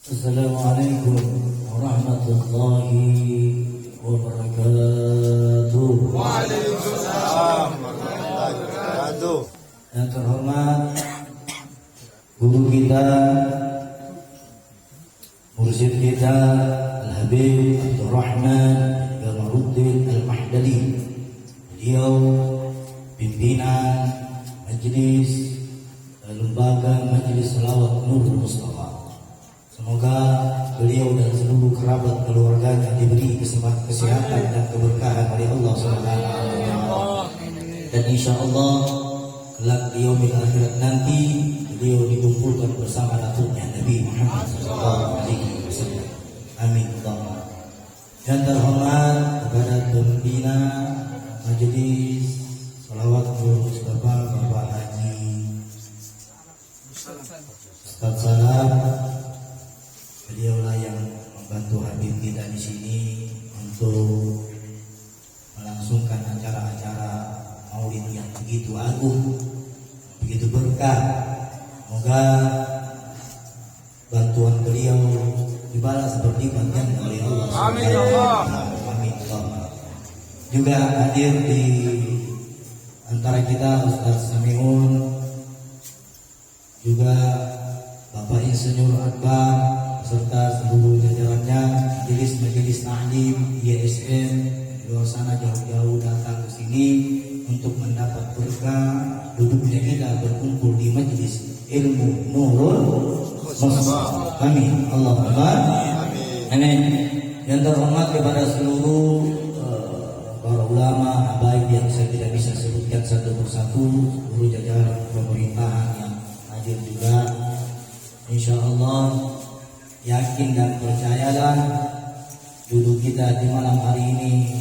Assalamualaikum warahmatullahi wabarakatuh. Waalaikumsalam warahmatullahi wabarakatuh. Yang terhormat guru kita, mursyid kita Al-Habib Abdurrahman Jamaluddin Al-Mahdali. Beliau pimpinan Majelis Lembaga Majelis Salawat Nurul Mustafa. Semoga beliau dan seluruh kerabat keluarganya diberi kesehatan dan keberkahan dari Allah SWT. Dan insya Allah kelak di yaumil akhirat nanti beliau dikumpulkan bersama datuknya Nabi Muhammad SAW. Amin. Yang terhormat kepada pembina Majelis Salawat Nurul Mustafa Bapak Haji Ustaz Salam. Beliaulah yang membantu Habib kita di sini untuk melangsungkan acara-acara Maulid yang begitu agung, begitu berkah. Semoga bantuan beliau dibalas berlipat ganda oleh Allah. Amin ya Allah. Amin Allah. Juga hadir di antara kita Ustaz Samiun, juga Bapak Insinyur Akbar serta seluruh jajarannya, majelis ta'lim ISM di luar sana jauh-jauh datang ke sini untuk mendapat berkah duduknya kita berkumpul di majelis ilmu Nurul Mustafa. Amin. Allahumma amin. Yang terhormat kepada seluruh para ulama habaib yang saya tidak bisa sebutkan satu persatu, seluruh jajaran pemerintahan yang hadir juga. Insya Allah yakin dan percayalah duduk kita di malam hari ini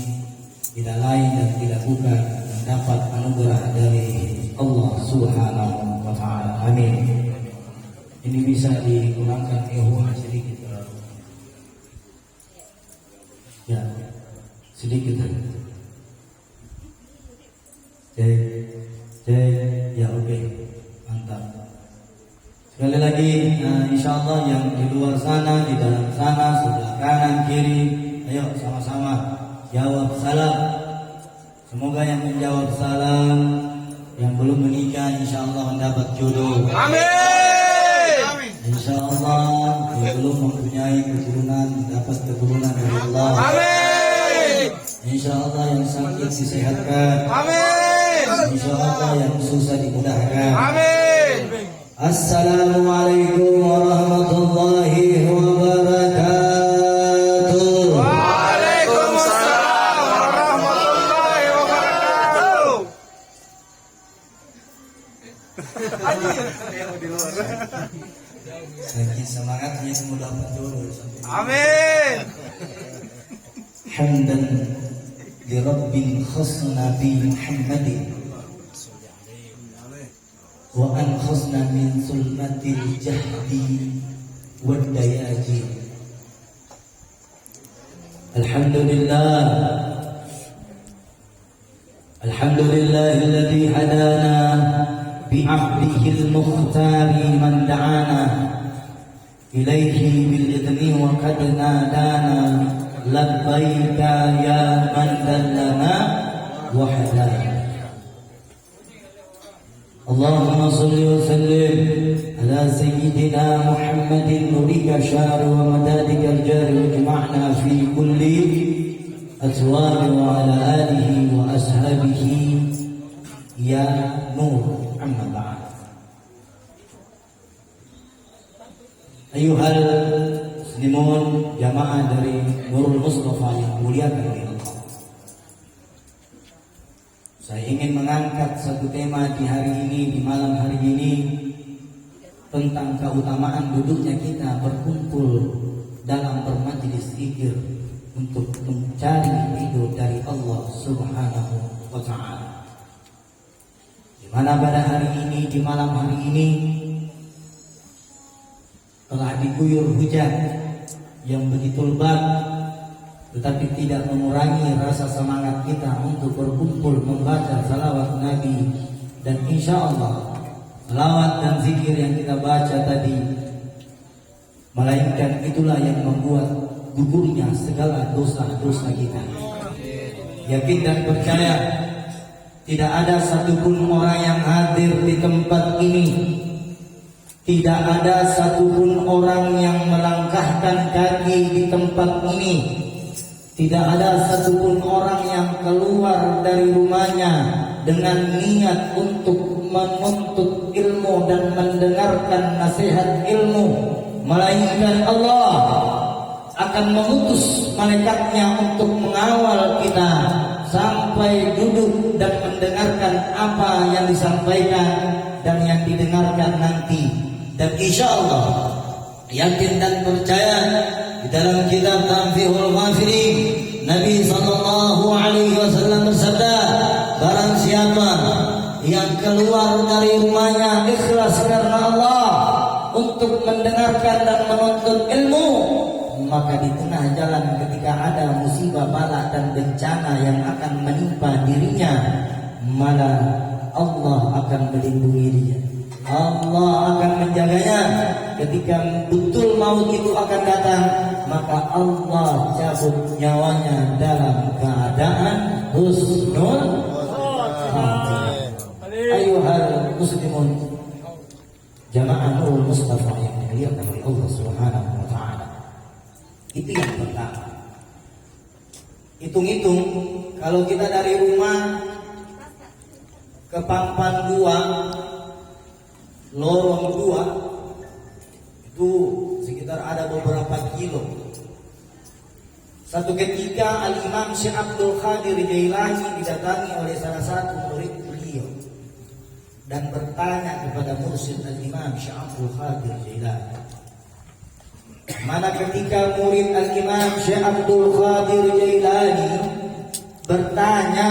tidak lain dan tidak bukan mendapat anugerah dari Allah Subhanahu wa Ta'ala. Amin. Ini bisa dikurangkan ehwah sedikit. Ya, sedikit. Cek, ya oke, mantap. Sekali lagi, insya Allah yang di luar sana, di dalam sana, sebelah kanan, kiri, ayo sama-sama jawab salam. Semoga yang menjawab salam, yang belum menikah, insya Allah mendapat jodoh. Amin. Insya Allah yang belum mempunyai keturunan, mendapat keturunan dari Allah. Amin. Insya Allah yang sakit disehatkan. Amin. Insya Allah yang susah dimudahkan. Amin. Assalamualaikum warahmatullahi wabarakatuh. Waalaikumsalam warahmatullahi wabarakatuh. Saking semangatnya mudah betul. Amin. Hamdan li Rabbil khasna bi Muhammadin wa ankhasna min sulmatil jahdi wad dayaji. Alhamdulillah alladhi hadana bi 'abdihi al-mukhtari man da'ana ilayhi bil idni wa qad nadana labbaika ya man dallana wa hadana. Allahumma salli wa sallim ala sayyidina Muhammadin nurika syari wa madadika al-jari wa jama'na fi kulli atwari wa ala alihi wa ashabihi ya nur amma ba'd. Ayuhal muslimun jamaah dari Nurul Mustafa yang muliakan oleh Allah. Saya ingin mengangkat satu tema di hari ini, di malam hari ini, tentang keutamaan duduknya kita berkumpul dalam bermajlis zikir untuk mencari ridho dari Allah Subhanahu wa Ta'ala. Di mana pada hari ini, di malam hari ini telah diguyur hujan yang begitu lebat, tetapi tidak mengurangi rasa semangat kita untuk berkumpul membaca salawat Nabi. Dan insya Allah salawat dan zikir yang kita baca tadi melainkan itulah yang membuat gugurnya segala dosa-dosa kita. Yakin dan percaya tidak ada satupun orang yang hadir di tempat ini, tidak ada satupun orang yang melangkahkan kaki di tempat ini, tidak ada satupun orang yang keluar dari rumahnya dengan niat untuk menuntut ilmu dan mendengarkan nasihat ilmu, melainkan Allah akan mengutus malaikatnya untuk mengawal kita sampai duduk dan mendengarkan apa yang disampaikan dan yang didengarkan nanti. Dan insya Allah yakin dan percaya di dalam kitab Tanbihul Ghafilin Nabi sallallahu alaihi wasallam bersabda, barang siapa yang keluar dari rumahnya ikhlas karena Allah untuk mendengarkan dan menuntut ilmu, maka di tengah jalan ketika ada musibah bala dan bencana yang akan menimpa dirinya, malah Allah akan melindungi dia, Allah akan menjaganya. Ketika betul maut itu akan datang, maka Allah cabut nyawanya dalam keadaan husnul khatimah. Ayuhal muslimun jamaah Nurul Mustafa yang dimuliakan oleh Allah Subhanahu wa taala. Itu yang pertama. Hitung-hitung kalau kita dari rumah ke Pampan 2, Lorong 2, itu sekitar ada beberapa kilo. Satu ketika Al-Imam Syekh Abdul Qadir Jailani didatangi oleh salah satu murid beliau dan bertanya kepada mursyid Al-Imam Syekh Abdul Qadir Jailani. Mana ketika murid Al-Imam Syekh Abdul Qadir Jailani bertanya,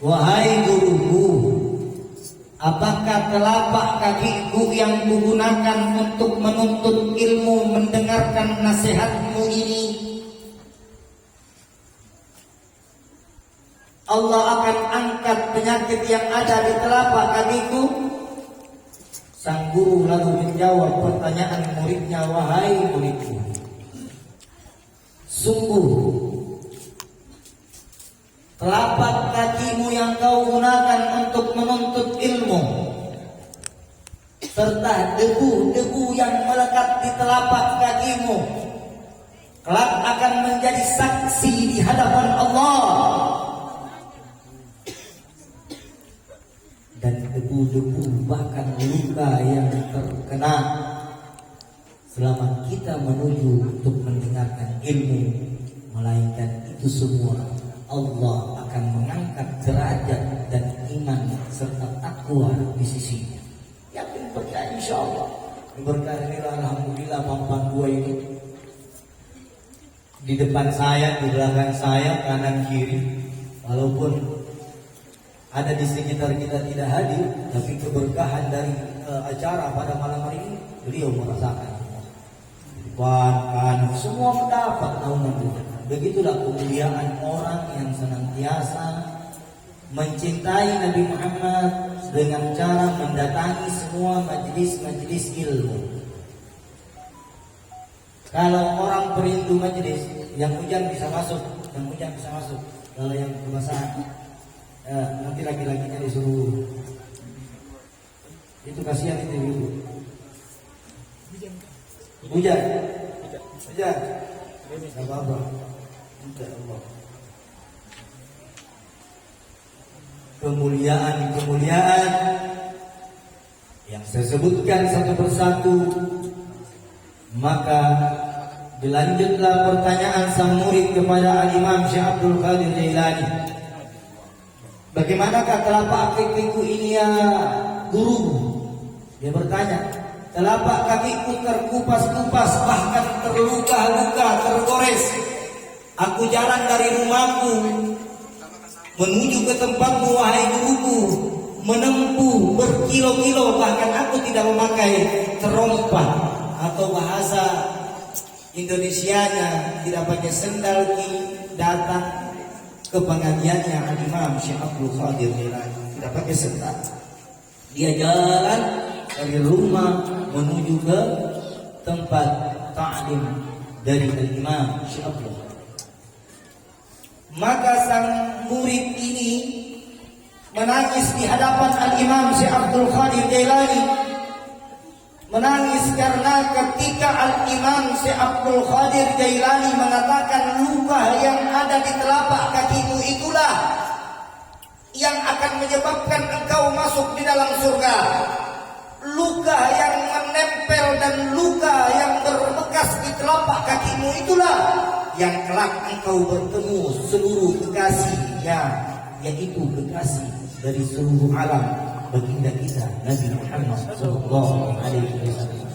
wahai guruku, apakah telapak kakiku yang kugunakan untuk menuntut ilmu mendengarkan nasihatmu ini Allah akan angkat penyakit yang ada di telapak kakiku? Sang guru lalu menjawab pertanyaan muridnya, wahai muridku, sungguh telapak kakimu yang kau gunakan untuk menuntut ilmu serta debu-debu yang melekat di telapak kakimu kelak akan menjadi saksi di hadapan Allah. Dan debu-debu bahkan luka yang terkena selama kita menuju untuk mendengarkan ilmu, melainkan itu semua Allah akan mengangkat derajat dan iman serta takwa di sisinya. Yakin percaya insya Allah. Berkah inilah alhamdulillah Pampan 2 ini di depan saya, di belakang saya, kanan kiri, walaupun ada di sekitar kita tidak hadir, tapi keberkahan dari acara pada malam hari ini beliau merasakan. Depan, kanan, semua mendapat naungan Tuhan. Begitulah kemuliaan orang yang senantiasa mencintai Nabi Muhammad dengan cara mendatangi semua majelis-majelis ilmu. Kalau orang perindu majelis, yang hujan bisa masuk, Kalau yang kebasahan, nanti laki-lakinya disuruh. Itu kasihan itu ibu. Hujan. Tidak apa-apa. Kemuliaan yang saya sebutkan satu persatu, maka dilanjutlah pertanyaan sang murid kepada Al-Imam Syekh Abdul Qadir Jailani. Bagaimanakah telapak kakiku ini ya guru? Dia bertanya. Telapak kakiku terkupas-kupas, bahkan terluka-luka, tergores. Aku jalan dari rumahku menuju ke tempatmu, wahai guruku, menempuh berkilo-kilo, bahkan aku tidak memakai terompa atau bahasa Indonesianya tidak pakai sendal datang ke pengajiannya Al-Imam Syekh Abdul Qadir Jailani, tidak pakai sendal. Dia jalan dari rumah menuju ke tempat ta'lim dari Al-Imam Syekh Abdul. Maka sang murid ini menangis di hadapan Al-Imam Syekh Abdul Qadir Jailani. Menangis karena ketika Al-Imam Syekh Abdul Qadir Jailani mengatakan luka yang ada di telapak kakimu itulah yang akan menyebabkan engkau masuk di dalam surga. Luka yang menempel dan luka yang berbekas di telapak kakimu itulah yang kelak engkau bertemu seluruh kekasihnya, yaitu kekasih dari seluruh alam, baginda kita Nabi Muhammad sallallahu alaihi wasallam.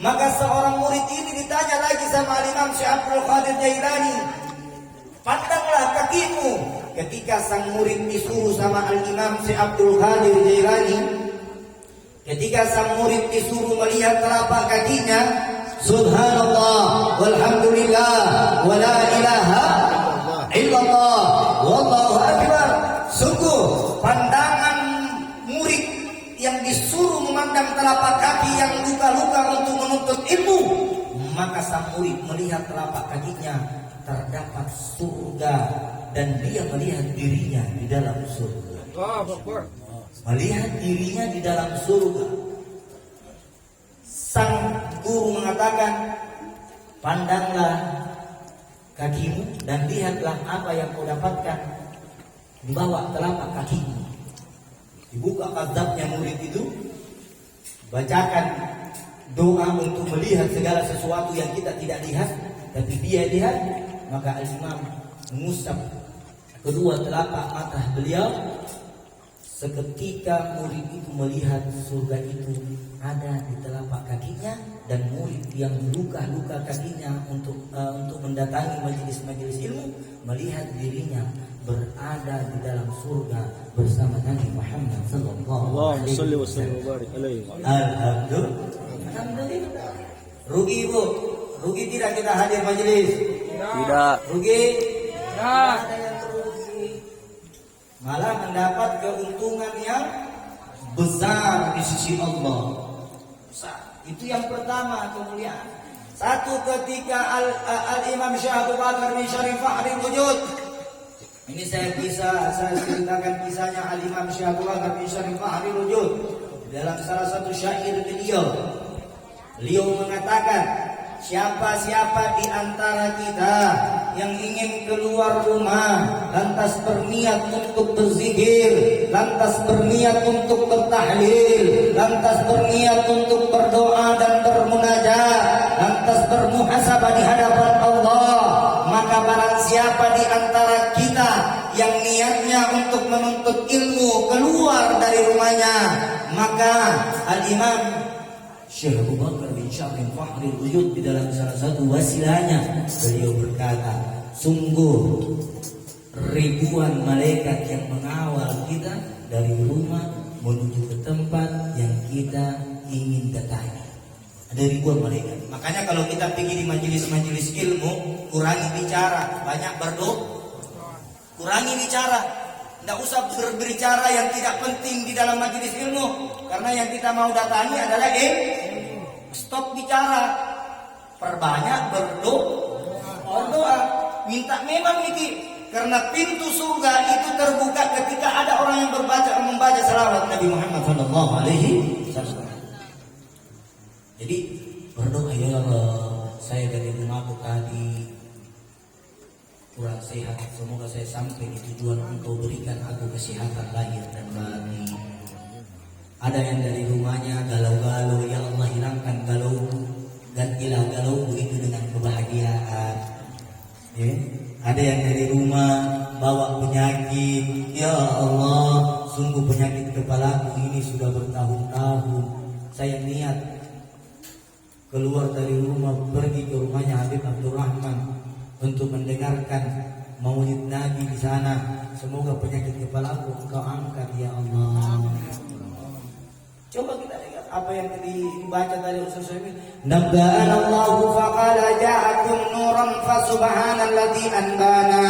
Maka seorang murid ini ditanya lagi sama Imam Syekh Abdul Qadir Jailani, pandanglah kakimu. Ketika sang murid disuruh sama Al-Imam Syekh Abdul Qadir Jailani, ketika sang murid disuruh melihat telapak kakinya, subhanallah walhamdulillah wala ilaha illallah wallahu akbar. Sungguh pandangan murid yang disuruh memandang telapak kaki yang luka-luka untuk menuntut ilmu, maka sang murid melihat telapak kakinya terdapat surga dan dia melihat dirinya di dalam surga. Melihat dirinya di dalam surga. Sang guru mengatakan, pandanglah kakimu dan lihatlah apa yang kau dapatkan di bawah telapak kakimu. Dibuka kadzabnya murid itu, bacakan doa untuk melihat segala sesuatu yang kita tidak lihat, tapi dia lihat. Maka Al-Imam mengusap kedua telapak mata beliau. Seketika murid itu melihat surga itu ada di telapak kakinya, dan murid yang luka-luka kakinya untuk mendatangi majelis-majelis ilmu melihat dirinya berada di dalam surga bersama Nabi Muhammad sallallahu alaihi wasallam. Alhamdulillah. Rugi Bu, rugi tidak kita hadir majelis? Tidak. Rugi? Tidak. Ada yang rugi. Malah mendapat keuntungan yang besar di sisi Allah. Besar. Itu yang pertama kemuliaan. Satu, ketika Al-Imam Syekh Abu Bakar bin Syarif Fahrul Wujud. Ini saya ceritakan kisahnya Al-Imam Syekh Abu Bakar bin Syarif Fahrul Wujud dalam salah satu syair beliau. Beliau mengatakan, siapa-siapa di antara kita yang ingin keluar rumah, lantas berniat untuk berzikir, lantas berniat untuk bertahlil, lantas berniat untuk berdoa dan bermunajat, lantas bermuhasabah di hadapan Allah, maka barang siapa di antara kita yang niatnya untuk menuntut ilmu keluar dari rumahnya, maka Al-Imam Syekh Abu Bakar bin Syarif Fahrul Wujud di dalam salah satu wasilahnya beliau berkata, sungguh ribuan malaikat yang mengawal kita dari rumah menuju ke tempat yang kita ingin datangi. Ada ribuan malaikat. Makanya kalau kita pergi di majelis-majelis ilmu, kurangi bicara, banyak berdoa. Kurangi bicara. Tidak usah berbicara yang tidak penting di dalam majelis ilmu, karena yang kita mau datangi adalah stop bicara, perbanyak berdoa, minta memang ini, karena pintu surga itu terbuka ketika ada orang yang membaca selawat Nabi Muhammad sallallahu alaihi wasallam. Jadi berdoa, ya Allah, saya dari rumahku tadi kurang sehat, semoga saya sampai di tujuan Engkau berikan aku kesehatan lahir dan batin. Ada yang dari rumahnya galau-galau, ya Allah hilangkan galau, gantilah galau itu dengan kebahagiaan. Ya. Ada yang dari rumah bawa penyakit, ya Allah, sungguh penyakit kepalaku ini sudah bertahun-tahun. Saya niat keluar dari rumah pergi ke rumahnya Habib Abdurrahman untuk mendengarkan maulid Nabi di sana. Semoga penyakit kepalaku Engkau angkat, ya Allah. Coba kita lihat apa yang dibaca dari Rasulullah. Nabba'ana Allahu faqala ja'akum nuran fa subhanalladzi anbana.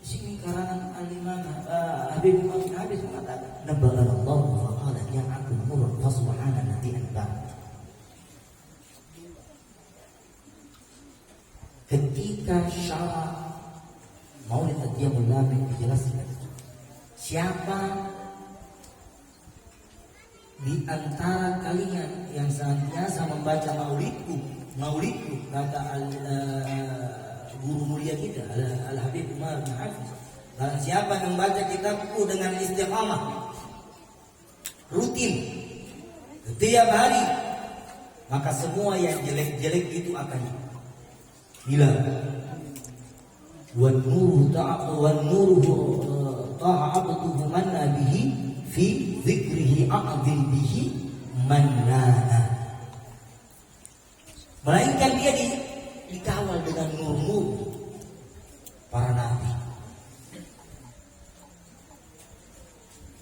Di sini karangan Al-Imam Habib Muhammad Habib mengatakan, Nabba'ana Allahu faqala ja'akum nuran fa subhanalladzi anbana. ketika syarat Maulid Atyamul Nabi dijelaskan, siapa di antara kalian yang senantiasa membaca maulidku kata guru mulia kita Al-Habib Umar bin Hafiz, dan siapa yang membaca kitabku dengan istiqamah rutin setiap hari, maka semua yang jelek-jelek itu akan hilang. Wan nuru ta'abtuhu manna bihi fi dzikrihi a'dil bihi mannana. Melainkan dia dikawal dengan nur-nur para nabi,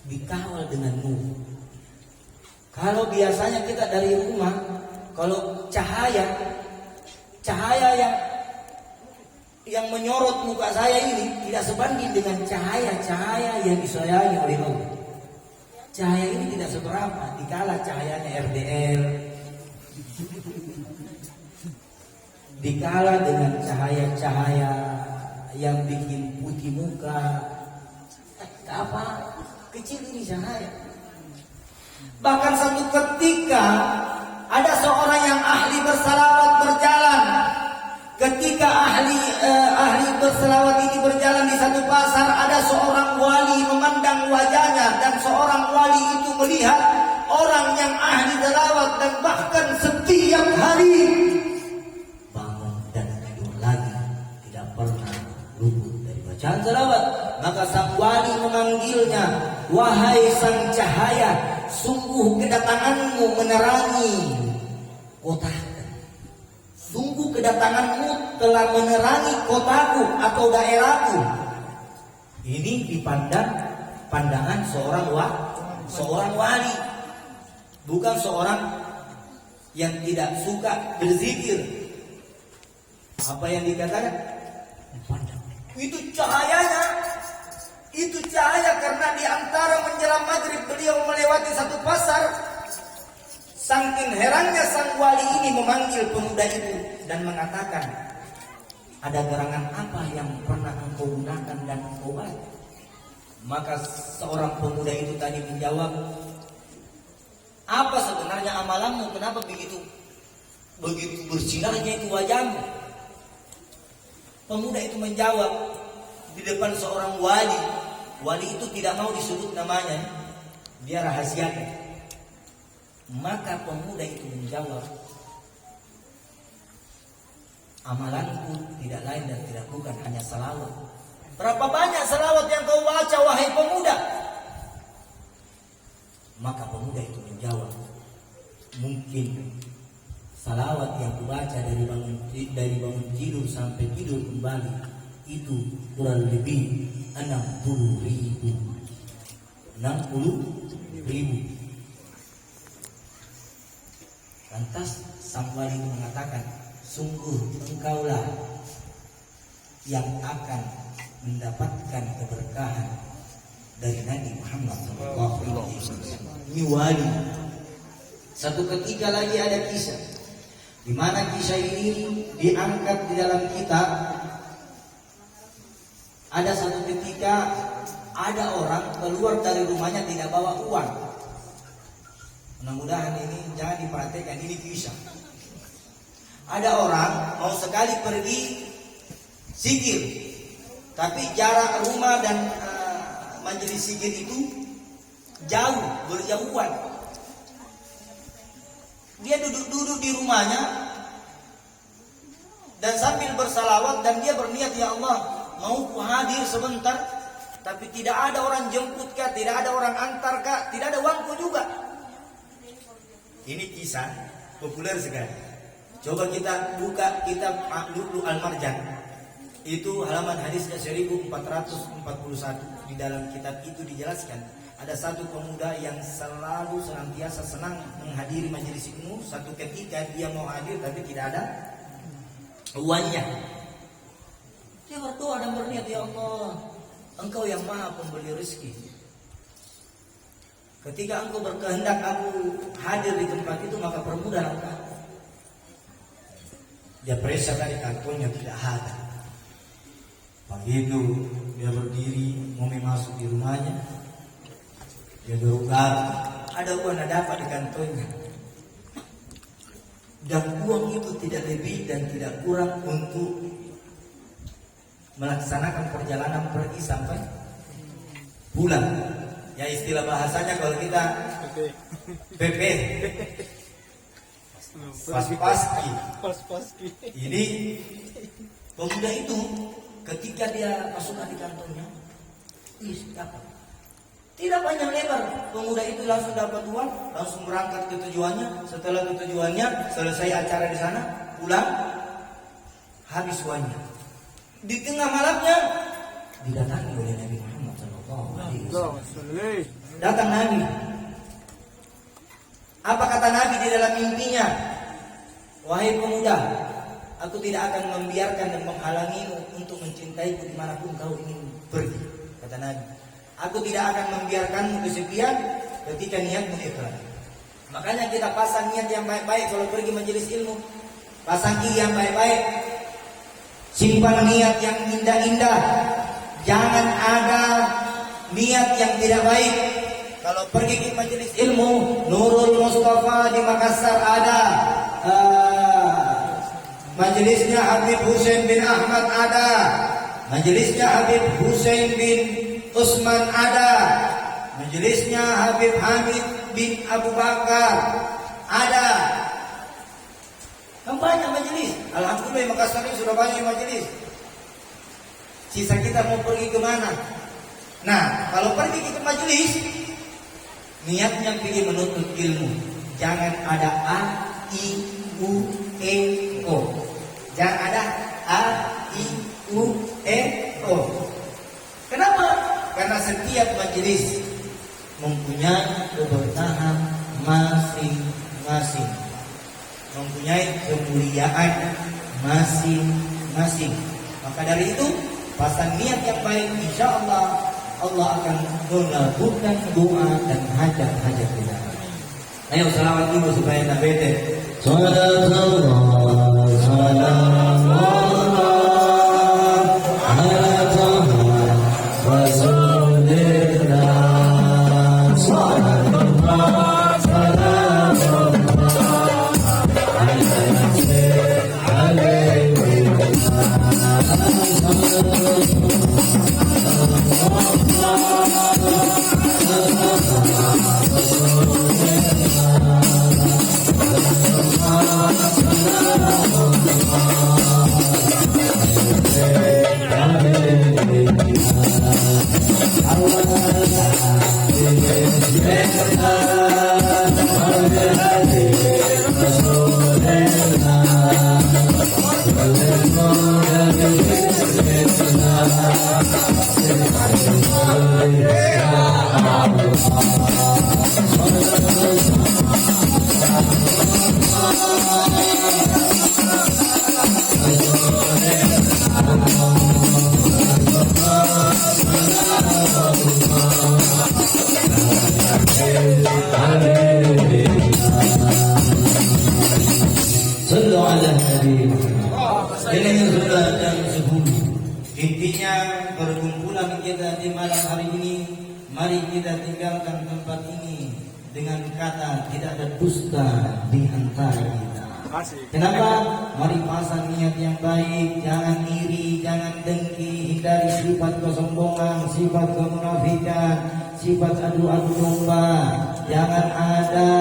dikawal dengan nur. Kalau biasanya kita dari rumah, kalau cahaya yang menyorot muka saya ini tidak sebanding dengan cahaya yang disayangi oleh Allah. Cahaya ini tidak seberapa dikala cahayanya RDL, dikala dengan cahaya-cahaya yang bikin putih muka, apa kecil ini cahaya. Bahkan satu ketika ada seorang yang ahli bersalawat berjalan. Ketika ahli berselawat ini berjalan di satu pasar, ada seorang wali memandang wajahnya, dan seorang wali itu melihat orang yang ahli selawat dan bahkan setiap hari bangun dan tidur lagi, tidak pernah luput dari bacaan selawat. Maka sang wali memanggilnya, wahai sang cahaya, sungguh kedatanganmu menerangi kota. Sungguh kedatanganmu telah menerangi kotaku atau daerahku. Ini dipandang pandangan seorang wali, bukan seorang yang tidak suka berzikir. Apa yang dikatakan? Itu cahayanya. Itu cahaya karena di antara menjelang maghrib beliau melewati satu pasar. Saking herannya sang wali ini memanggil pemuda itu dan mengatakan, ada gerangan apa yang pernah engkau gunakan dan engkau baca? Maka seorang pemuda itu tadi menjawab, apa sebenarnya amalanmu? Kenapa begitu bersinarnya itu wajahmu? Pemuda itu menjawab di depan seorang wali. Wali itu tidak mau disebut namanya, dia rahasiakan. Maka pemuda itu menjawab, amalanku tidak lain dan tidak bukan hanya salawat. Berapa banyak salawat yang kau baca wahai pemuda? Maka pemuda itu menjawab, mungkin salawat yang kubaca dari bangun tidur sampai tidur kembali itu kurang lebih 60.000. Lantas sang wali itu mengatakan, sungguh engkaulah yang akan mendapatkan keberkahan dari Nabi Muhammad SAW. Ini wali. Satu ketika lagi ada kisah, di mana kisah ini diangkat di dalam kitab. Ada satu ketika ada orang keluar dari rumahnya tidak bawa uang. Mudah-mudahan ini jangan diperhatikan, ini kisah. Ada orang mau sekali pergi zikir, tapi jarak rumah dan majelis zikir itu jauh, berjauhan. Dia duduk di rumahnya dan sambil bersalawat, dan dia berniat, ya Allah, mau hadir sebentar, tapi tidak ada orang jemput kah, tidak ada orang antar kah, tidak ada uangku juga. Ini kisah populer sekali. Coba kita buka kitab Lu'lu' al-Marjan. Itu halaman hadisnya 1441. Di dalam kitab itu dijelaskan, ada satu pemuda yang selalu senantiasa senang menghadiri majelis ilmu. Satu ketika dia mau hadir tapi tidak ada uangnya. Dia berdoa dan berniat, ya Allah, Engkau yang Maha Pemberi rezeki. Ketika Engkau berkehendak aku hadir di tempat itu, maka permudahlah Engkau. Dia periksa tadi kantongnya tidak ada. Begitu dia berdiri mau masuk di rumahnya, dia berubah, ada uang yang dapat di kantongnya. Dan uang itu tidak lebih dan tidak kurang untuk melaksanakan perjalanan pergi sampai pulang. Ya istilah bahasanya kalau kita PP pas-paski. Ini pemuda itu ketika dia masukkan di kantongnya, dapat. Tidak panjang lebar, pemuda itu langsung dapat uang, langsung berangkat ke tujuannya. Setelah ke tujuannya, selesai acara di sana, pulang, habis uangnya. Di tengah malamnya didatangi oleh Nabi Muhammad SAW. Datang Nabi. Apa kata Nabi di dalam mimpinya? Wahai pemuda, aku tidak akan membiarkan dan menghalangimu untuk mencintaiku dimanapun kau ingin pergi. Kata Nabi, aku tidak akan membiarkanmu kesepian ketika niatmu ikhlas. Makanya kita pasang niat yang baik-baik kalau pergi majelis ilmu. Pasang yang baik-baik. Simpan niat yang indah-indah. Jangan ada niat yang tidak baik. Kalau pergi ke majelis ilmu, Nurul Mustafa di Makassar ada, majelisnya Habib Husain bin Ahmad ada, majelisnya Habib Husain bin Utsman ada, majelisnya Habib Hamid bin Abu Bakar ada. Kan banyak majelis. Alhamdulillah Makassar ini sudah banyak majelis. Sisa kita mau pergi ke mana? Nah, kalau pergi ke majelis, niatnya pergi menuntut ilmu. Jangan ada A, I, U, E, O. Jangan ada A, I, U, E, O. Kenapa? Karena setiap majelis mempunyai keberkahan masing-masing, mempunyai kemuliaan masing-masing. Maka dari itu, pasang niat yang baik, insya Allah Allah akan mengabulkan doa dan hajat-hajat kita. Ayo selawat dulu supaya tak bete. Salatullah, salamullah ala taha rasulillah. Salatullah, salamullah alaihi Intinya perkumpulan kita di malam hari ini, mari kita tinggalkan tempat ini dengan kata tidak ada dusta di antara kita. Kenapa? Mari pasang niat yang baik, jangan iri, jangan dengki, hindari sifat kesombongan, sifat kemunafikan, sifat adu-adu domba. Jangan ada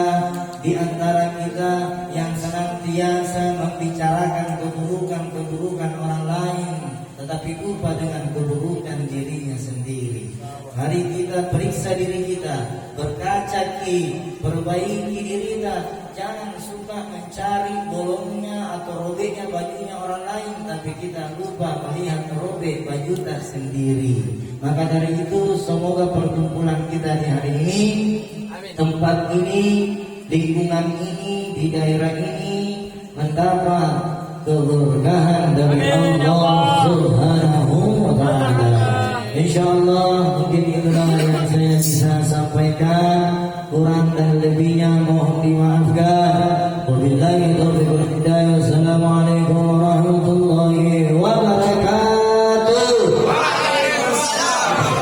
di antara kita yang senantiasa membicarakan keburukan orang lain, tetapi lupa dengan keburukan dirinya sendiri. Mari kita periksa diri kita, berkaca perbaiki diri kita. Jangan suka mencari bolongnya atau robeknya bajunya orang lain, tapi kita lupa melihat robek baju kita sendiri. Maka dari itu semoga perkumpulan kita di hari ini, tempat ini, lingkungan ini, di daerah ini mendapat keberkahan dari Allah Subhanahu wa ta'ala. Insyaallah mungkin itulah yang saya bisa sampaikan. Kurang dan lebihnya mohon dimaafkan.